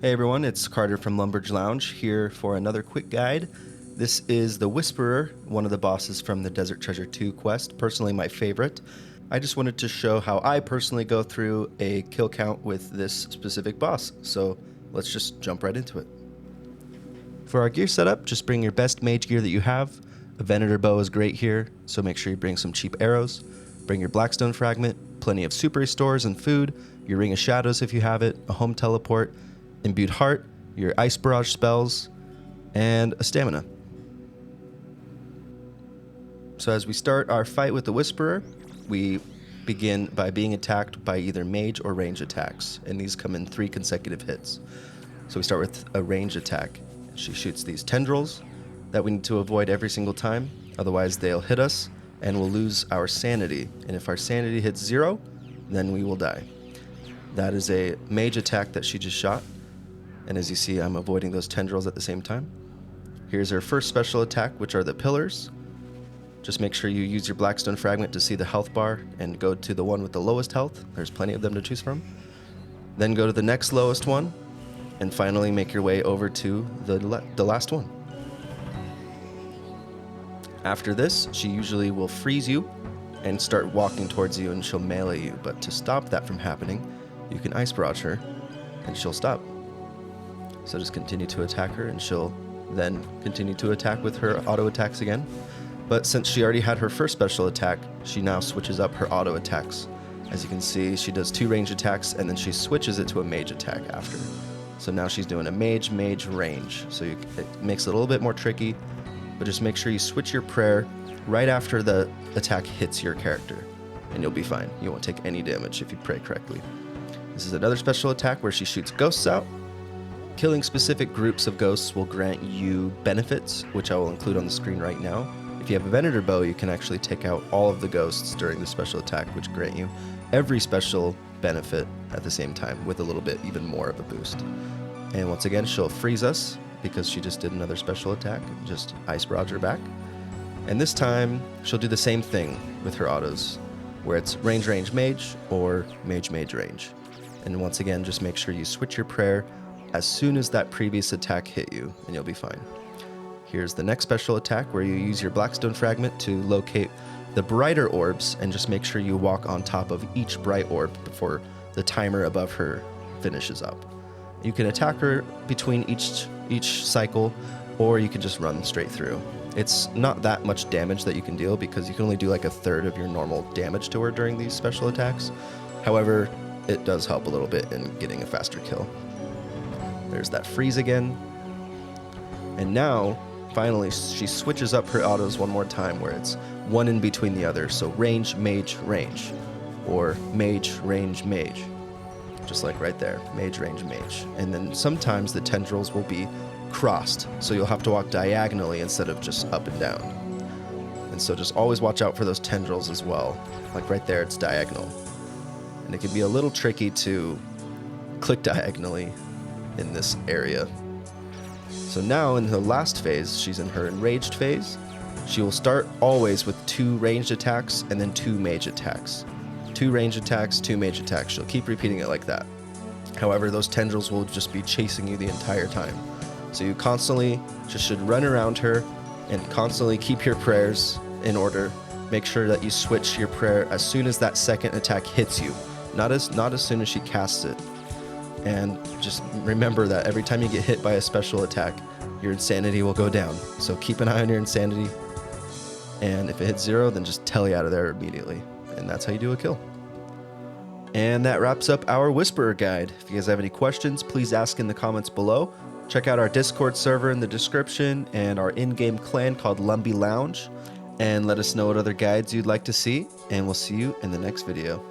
Hey everyone, it's Carter from Lumby Lounge here for another quick guide. This is the Whisperer, one of the bosses from the Desert Treasure 2 quest, personally my favorite. I just wanted to show how I personally go through a kill count with this specific boss, so let's just jump right into it. For our gear setup, just bring your best mage gear that you have. A Venator bow is great here, so make sure you bring some cheap arrows. Bring your Blackstone fragment, plenty of super restores and food, your Ring of Shadows if you have it, a home teleport, Imbued Heart, your Ice Barrage spells, and a stamina. So as we start our fight with the Whisperer, we begin by being attacked by either mage or range attacks, and these come in 3 consecutive hits. So we start with a range attack. She shoots these tendrils that we need to avoid every single time, otherwise they'll hit us and we'll lose our sanity. And if our sanity hits 0, then we will die. That is a mage attack that she just shot. And as you see, I'm avoiding those tendrils at the same time. Here's her first special attack, which are the pillars. Just make sure you use your Blackstone fragment to see the health bar and go to the one with the lowest health. There's plenty of them to choose from. Then go to the next lowest one, and finally make your way over to the last one. After this, she usually will freeze you and start walking towards you, and she'll melee you. But to stop that from happening, you can Ice Barrage her, and she'll stop. So just continue to attack her, and she'll then continue to attack with her auto attacks again. But since she already had her first special attack, she now switches up her auto attacks. As you can see, she does 2 range attacks, and then she switches it to a mage attack after. So now she's doing a mage range. So it makes it a little bit more tricky, but just make sure you switch your prayer right after the attack hits your character, and you'll be fine. You won't take any damage if you pray correctly. This is another special attack where she shoots ghosts out. Killing specific groups of ghosts will grant you benefits, which I will include on the screen right now. If you have a Venator bow, you can actually take out all of the ghosts during the special attack, which grant you every special benefit at the same time with a little bit even more of a boost. And once again, she'll freeze us because she just did another special attack, just Ice Barrage her back. And this time, she'll do the same thing with her autos, where it's range mage or mage range. And once again, just make sure you switch your prayer as soon as that previous attack hit you, and you'll be fine. Here's the next special attack where you use your Blackstone fragment to locate the brighter orbs, and just make sure you walk on top of each bright orb before the timer above her finishes up. You can attack her between each cycle, or you can just run straight through. It's not that much damage that you can deal because you can only do like a third of your normal damage to her during these special attacks. However, it does help a little bit in getting a faster kill. There's that freeze again. And now, finally, she switches up her autos one more time where it's one in between the other. So range, mage, or mage, range, mage. Just like right there, mage, range, mage. And then sometimes the tendrils will be crossed, so you'll have to walk diagonally instead of just up and down. And so just always watch out for those tendrils as well. Like right there, it's diagonal. And it can be a little tricky to click diagonally in this area. So now in the last phase, she's in her enraged phase. She will start always with 2 ranged attacks and then 2 mage attacks. 2 ranged attacks, 2 mage attacks. She'll keep repeating it like that. However, those tendrils will just be chasing you the entire time. So you constantly just should run around her and constantly keep your prayers in order. Make sure that you switch your prayer as soon as that second attack hits you, not as soon as she casts it. And just remember that every time you get hit by a special attack, your insanity will go down. So keep an eye on your insanity. And if it hits 0, then just telly out of there immediately. And that's how you do a kill. And that wraps up our Whisperer guide. If you guys have any questions, please ask in the comments below. Check out our Discord server in the description and our in-game clan called Lumby Lounge. And let us know what other guides you'd like to see. And we'll see you in the next video.